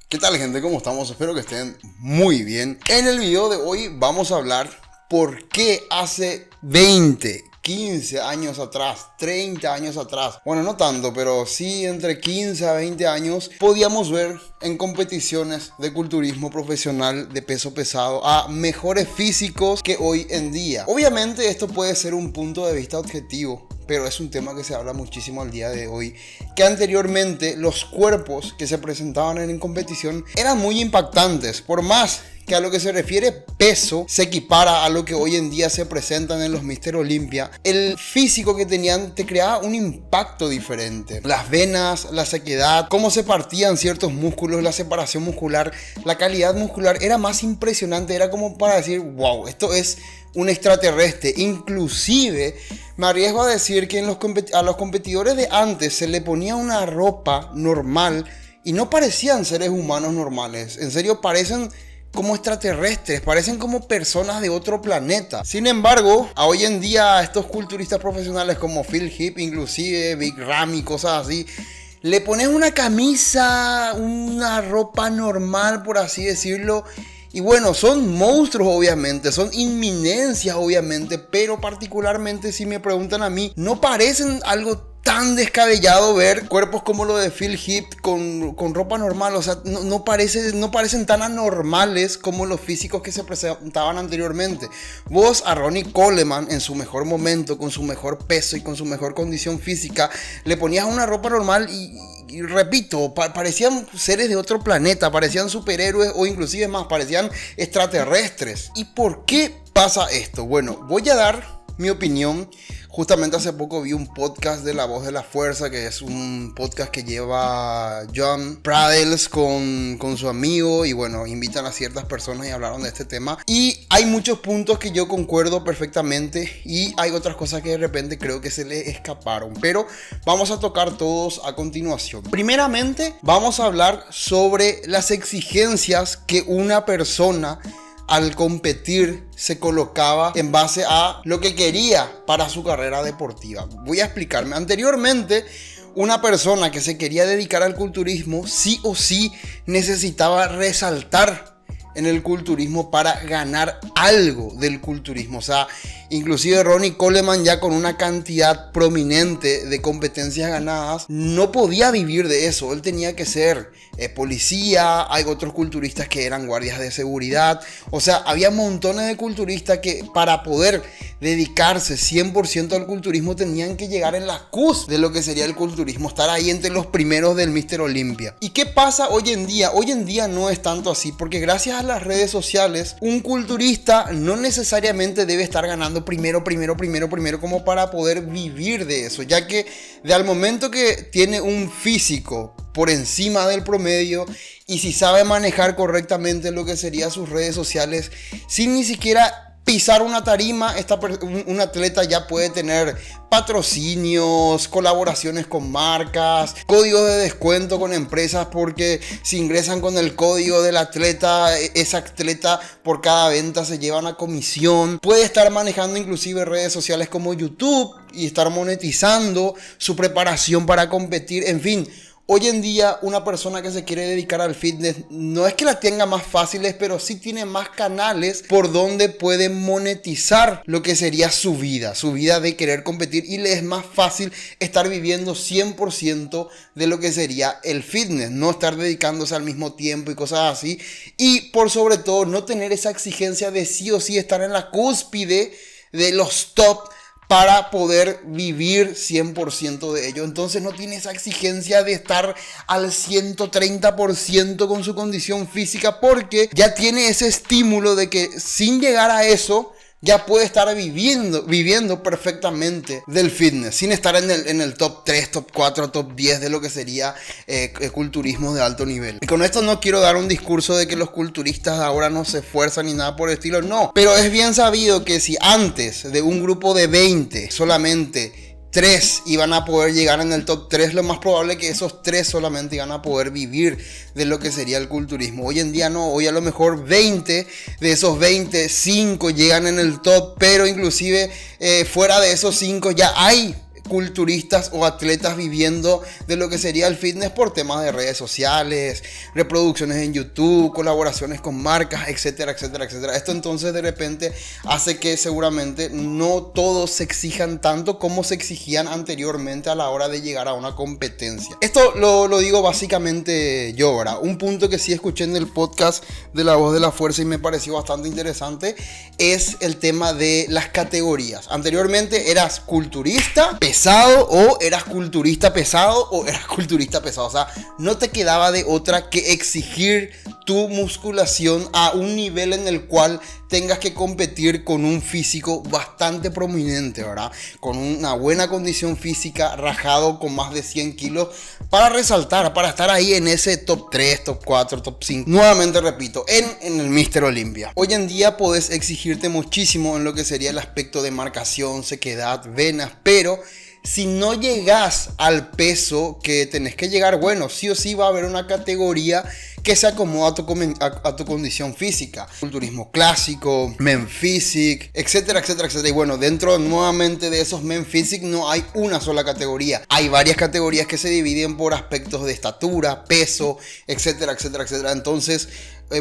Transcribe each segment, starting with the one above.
¿Qué tal, gente? ¿Cómo estamos? Espero que estén muy bien. En el video de hoy vamos a hablar por qué hace 20, 15 años atrás, 30 años atrás, bueno, no tanto, pero sí entre 15 a 20 años, podíamos ver en competiciones de culturismo profesional de peso pesado a mejores físicos que hoy en día. Obviamente esto puede ser un punto de vista objetivo, pero es un tema que se habla muchísimo al día de hoy, que anteriormente los cuerpos que se presentaban en competición eran muy impactantes, por más que a lo que se refiere peso se equipara a lo que hoy en día se presentan en los Mr. Olympia. El físico que tenían te creaba un impacto diferente. Las venas, la sequedad, cómo se partían ciertos músculos, la separación muscular, la calidad muscular era más impresionante. Era como para decir, wow, esto es un extraterrestre. Inclusive me arriesgo a decir que a los competidores de antes se le ponía una ropa normal y no parecían seres humanos normales. En serio, parecen como extraterrestres, parecen como personas de otro planeta. Sin embargo, a hoy en día estos culturistas profesionales como Phil Heath, inclusive Big Ram y cosas así, le pones una camisa, una ropa normal, por así decirlo, y bueno, son monstruos obviamente, son inminencias obviamente, pero particularmente si me preguntan a mí, no parecen algo tan descabellado ver cuerpos como lo de Phil Heath con ropa normal. O sea, no parecen tan anormales como los físicos que se presentaban anteriormente. Vos a Ronnie Coleman en su mejor momento, con su mejor peso y con su mejor condición física, le ponías una ropa normal y repito, parecían seres de otro planeta, parecían superhéroes o inclusive más, parecían extraterrestres. ¿Y por qué pasa esto? Bueno, voy a dar mi opinión. Justamente hace poco vi un podcast de La Voz de la Fuerza, que es un podcast que lleva John Pradels con su amigo, y bueno, invitan a ciertas personas y hablaron de este tema. Y hay muchos puntos que yo concuerdo perfectamente y hay otras cosas que de repente creo que se le escaparon, pero vamos a tocar todos a continuación. Primeramente, vamos a hablar sobre las exigencias que una persona al competir se colocaba en base a lo que quería para su carrera deportiva. Voy a explicarme. Anteriormente, una persona que se quería dedicar al culturismo sí o sí necesitaba resaltar en el culturismo para ganar algo del culturismo. O sea, inclusive Ronnie Coleman, ya con una cantidad prominente de competencias ganadas, no podía vivir de eso. Él tenía que ser policía. Hay otros culturistas que eran guardias de seguridad. O sea, había montones de culturistas que para poder dedicarse 100% al culturismo tenían que llegar en la cúspide de lo que sería el culturismo, estar ahí entre los primeros del Mr. Olympia. ¿Y qué pasa hoy en día? Hoy en día no es tanto así, porque gracias a las redes sociales, un culturista no necesariamente debe estar ganando primero como para poder vivir de eso, ya que al momento que tiene un físico por encima del promedio y si sabe manejar correctamente lo que serían sus redes sociales, sin ni siquiera pisar una tarima, un atleta ya puede tener patrocinios, colaboraciones con marcas, códigos de descuento con empresas, porque si ingresan con el código del atleta, ese atleta por cada venta se lleva una comisión. Puede estar manejando inclusive redes sociales como YouTube y estar monetizando su preparación para competir, en fin. Hoy en día una persona que se quiere dedicar al fitness no es que las tenga más fáciles, pero sí tiene más canales por donde puede monetizar lo que sería su vida de querer competir, y le es más fácil estar viviendo 100% de lo que sería el fitness, no estar dedicándose al mismo tiempo y cosas así, y por sobre todo no tener esa exigencia de sí o sí estar en la cúspide de los top para poder vivir 100% de ello. Entonces no tiene esa exigencia de estar al 130% con su condición física, porque ya tiene ese estímulo de que sin llegar a eso ya puede estar viviendo perfectamente del fitness, sin estar en el top 3, top 4, top 10 de lo que sería culturismo de alto nivel. Y con esto no quiero dar un discurso de que los culturistas ahora no se esfuerzan ni nada por el estilo, no. Pero es bien sabido que si antes de un grupo de 20 solamente 3 iban a poder llegar en el top 3, lo más probable es que esos 3 solamente iban a poder vivir de lo que sería el culturismo. Hoy en día no, hoy a lo mejor 20 de esos 5 llegan en el top, pero inclusive fuera de esos 5 ya hay culturistas o atletas viviendo de lo que sería el fitness por temas de redes sociales, reproducciones en YouTube, colaboraciones con marcas, etcétera, etcétera, etcétera. Esto entonces de repente hace que seguramente no todos se exijan tanto como se exigían anteriormente a la hora de llegar a una competencia. Esto lo digo básicamente yo, ¿verdad? Un punto que sí escuché en el podcast de La Voz de la Fuerza y me pareció bastante interesante es el tema de las categorías. Anteriormente eras culturista pesado o eras culturista pesado o eras culturista pesado. O sea, no te quedaba de otra que exigir tu musculación a un nivel en el cual tengas que competir con un físico bastante prominente, ¿verdad? Con una buena condición física, rajado con más de 100 kilos para resaltar, para estar ahí en ese top 3, top 4, top 5. Nuevamente repito, en el Mr. Olympia. Hoy en día podés exigirte muchísimo en lo que sería el aspecto de marcación, sequedad, venas, pero si no llegas al peso que tenés que llegar, bueno, sí o sí va a haber una categoría que se acomoda a tu condición física. Culturismo clásico, Men Physique, etcétera, etcétera, etcétera. Y bueno, dentro nuevamente de esos Men Physique no hay una sola categoría. Hay varias categorías que se dividen por aspectos de estatura, peso, etcétera, etcétera, etcétera. Entonces,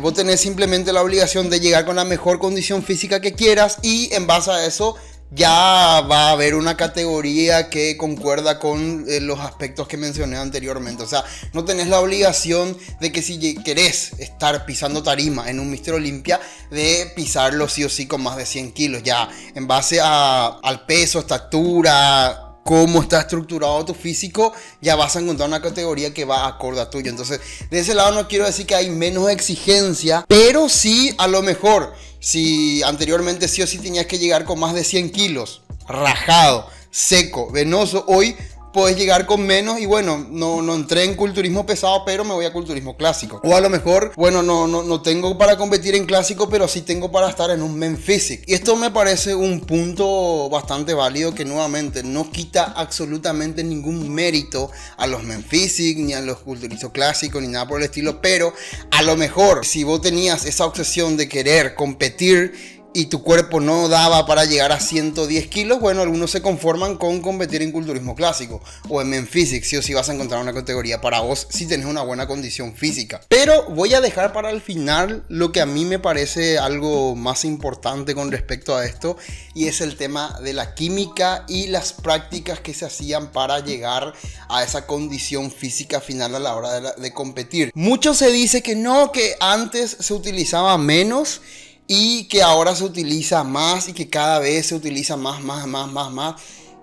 vos tenés simplemente la obligación de llegar con la mejor condición física que quieras y en base a eso ya va a haber una categoría que concuerda con los aspectos que mencioné anteriormente. O sea, no tenés la obligación de que si querés estar pisando tarima en un Mr. Olympia, de pisarlo sí o sí con más de 100 kilos. Ya en base al peso, estatura, cómo está estructurado tu físico, ya vas a encontrar una categoría que va acorde a tuyo. Entonces, de ese lado no quiero decir que hay menos exigencia, pero sí, a lo mejor, si anteriormente sí o sí tenías que llegar con más de 100 kilos, rajado, seco, venoso, hoy puedes llegar con menos y bueno, no entré en culturismo pesado, pero me voy a culturismo clásico. O a lo mejor, bueno, no tengo para competir en clásico, pero sí tengo para estar en un Men Physique. Y esto me parece un punto bastante válido que nuevamente no quita absolutamente ningún mérito a los Men Physique, ni a los culturistas clásicos, ni nada por el estilo. Pero a lo mejor, si vos tenías esa obsesión de querer competir y tu cuerpo no daba para llegar a 110 kilos, bueno, algunos se conforman con competir en culturismo clásico o en Men Physique, sí o sí vas a encontrar una categoría para vos si tenés una buena condición física. Pero voy a dejar para el final lo que a mí me parece algo más importante con respecto a esto, y es el tema de la química y las prácticas que se hacían para llegar a esa condición física final a la hora de competir. Mucho se dice que no, que antes se utilizaba menos y que ahora se utiliza más y que cada vez se utiliza más.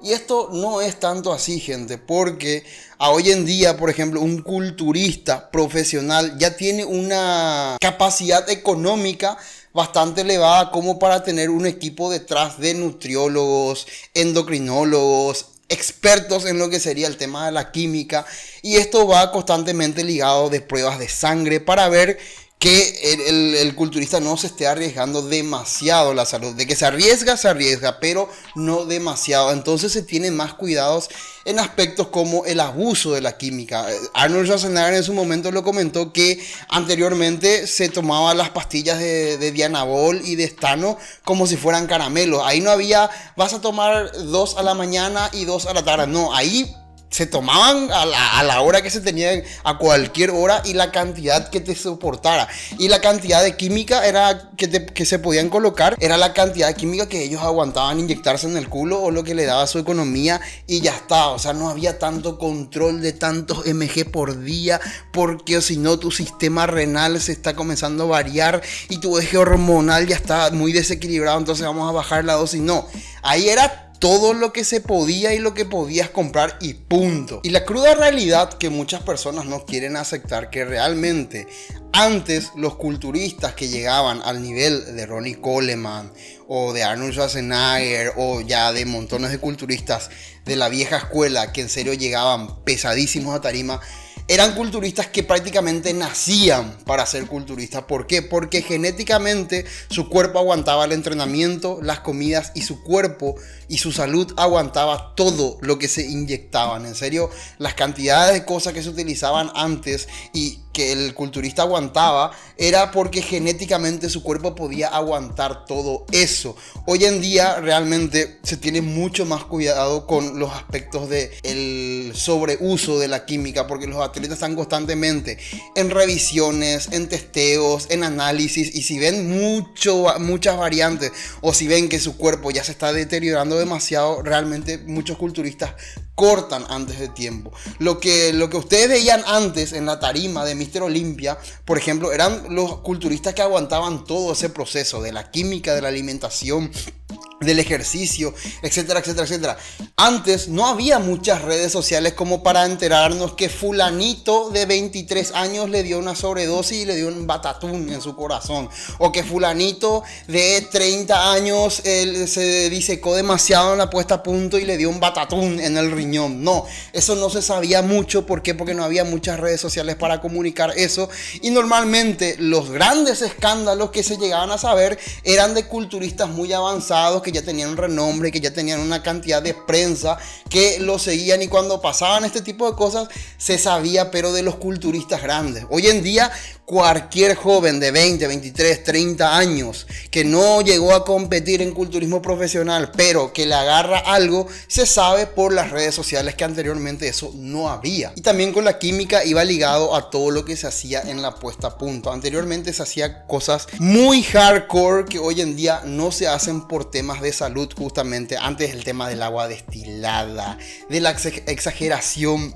Y esto no es tanto así, gente, porque hoy en día, por ejemplo, un culturista profesional ya tiene una capacidad económica bastante elevada como para tener un equipo detrás de nutriólogos, endocrinólogos, expertos en lo que sería el tema de la química, y esto va constantemente ligado de pruebas de sangre para ver que el culturista no se esté arriesgando demasiado la salud. De que se arriesga, pero no demasiado. Entonces se tienen más cuidados en aspectos como el abuso de la química. Arnold Schwarzenegger en su momento lo comentó que anteriormente se tomaba las pastillas de Dianabol y de Stano como si fueran caramelos. Ahí no había, vas a tomar 2 a la mañana y 2 a la tarde. No, ahí se tomaban a la hora que se tenía, a cualquier hora, y la cantidad que te soportara. Y la cantidad de química era que se podían colocar, era la cantidad de química que ellos aguantaban inyectarse en el culo o lo que le daba su economía, y ya está. O sea, no había tanto control de tantos mg por día, porque si no tu sistema renal se está comenzando a variar y tu eje hormonal ya está muy desequilibrado, entonces vamos a bajar la dosis. No, ahí era todo lo que se podía y lo que podías comprar y punto. Y la cruda realidad que muchas personas no quieren aceptar, que realmente antes los culturistas que llegaban al nivel de Ronnie Coleman o de Arnold Schwarzenegger o ya de montones de culturistas de la vieja escuela que en serio llegaban pesadísimos a tarima, eran culturistas que prácticamente nacían para ser culturistas. ¿Por qué? Porque genéticamente su cuerpo aguantaba el entrenamiento, las comidas, y su cuerpo y su salud aguantaba todo lo que se inyectaban. En serio, las cantidades de cosas que se utilizaban antes, y que el culturista aguantaba era porque genéticamente su cuerpo podía aguantar todo eso. Hoy en día realmente se tiene mucho más cuidado con los aspectos del sobreuso de la química, porque los atletas están constantemente en revisiones, en testeos, en análisis, y si ven muchas variantes o si ven que su cuerpo ya se está deteriorando demasiado, realmente muchos culturistas cortan antes de tiempo. Lo que ustedes veían antes en la tarima de Mr. Olympia, por ejemplo, eran los culturistas que aguantaban todo ese proceso de la química, de la alimentación, del ejercicio, etcétera, etcétera, etcétera. Antes no había muchas redes sociales como para enterarnos que fulanito de 23 años le dio una sobredosis y le dio un batatún en su corazón, o que fulanito de 30 años se disecó demasiado en la puesta a punto y le dio un batatún en el riñón. No, eso no se sabía mucho. ¿Por qué? Porque no había muchas redes sociales para comunicar eso, y normalmente los grandes escándalos que se llegaban a saber eran de culturistas muy avanzados que ya tenían un renombre, que ya tenían una cantidad de prensa que lo seguían, y cuando pasaban este tipo de cosas se sabía, pero de los culturistas grandes. Hoy en día cualquier joven de 20, 23, 30 años que no llegó a competir en culturismo profesional, pero que le agarra algo, se sabe por las redes sociales, que anteriormente eso no había. Y también con la química iba ligado a todo lo que se hacía en la puesta a punto. Anteriormente se hacía cosas muy hardcore que hoy en día no se hacen por temas de salud. Justamente antes el tema del agua destilada, de la exageración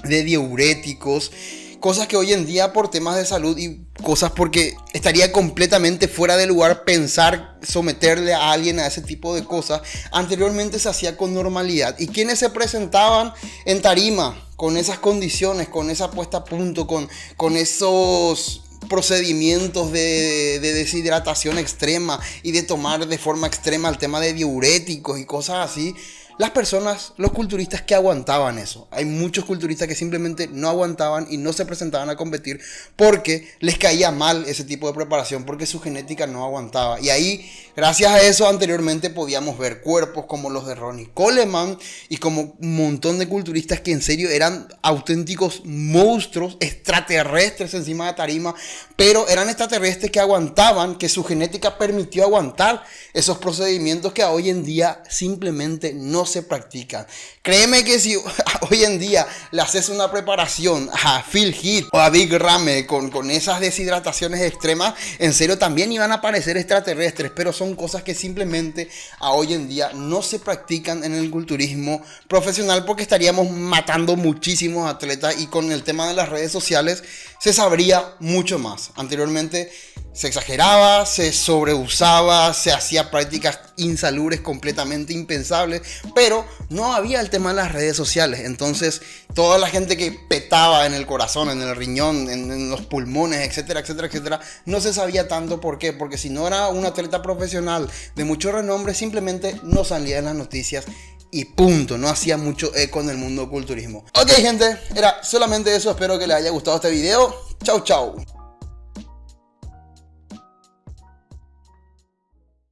de diuréticos, cosas que hoy en día por temas de salud y cosas porque estaría completamente fuera de lugar pensar someterle a alguien a ese tipo de cosas, anteriormente se hacía con normalidad. Y quienes se presentaban en tarima con esas condiciones, con esa puesta a punto, con esos procedimientos de deshidratación extrema y de tomar de forma extrema el tema de diuréticos y cosas así, las personas, los culturistas que aguantaban eso. Hay muchos culturistas que simplemente no aguantaban y no se presentaban a competir porque les caía mal ese tipo de preparación, porque su genética no aguantaba. Y ahí, gracias a eso, anteriormente podíamos ver cuerpos como los de Ronnie Coleman y como un montón de culturistas que en serio eran auténticos monstruos extraterrestres encima de tarima, pero eran extraterrestres que aguantaban, que su genética permitió aguantar esos procedimientos que hoy en día simplemente no se practican. Créeme que si hoy en día le haces una preparación a Phil Heath o a Big Ramy con esas deshidrataciones extremas, en serio también iban a aparecer extraterrestres, pero son cosas que simplemente a hoy en día no se practican en el culturismo profesional, porque estaríamos matando muchísimos atletas, y con el tema de las redes sociales se sabría mucho más. Anteriormente se exageraba, se sobreusaba, se hacía prácticas insalubres completamente impensables, pero no había el tema de las redes sociales. Entonces toda la gente que petaba en el corazón, en el riñón, en los pulmones, etcétera, etcétera, etcétera, no se sabía tanto. ¿Por qué? Porque si no era un atleta profesional de mucho renombre, simplemente no salía en las noticias y punto, no hacía mucho eco en el mundo del culturismo. Ok, gente, era solamente eso. Espero que les haya gustado este video. Chau, chau.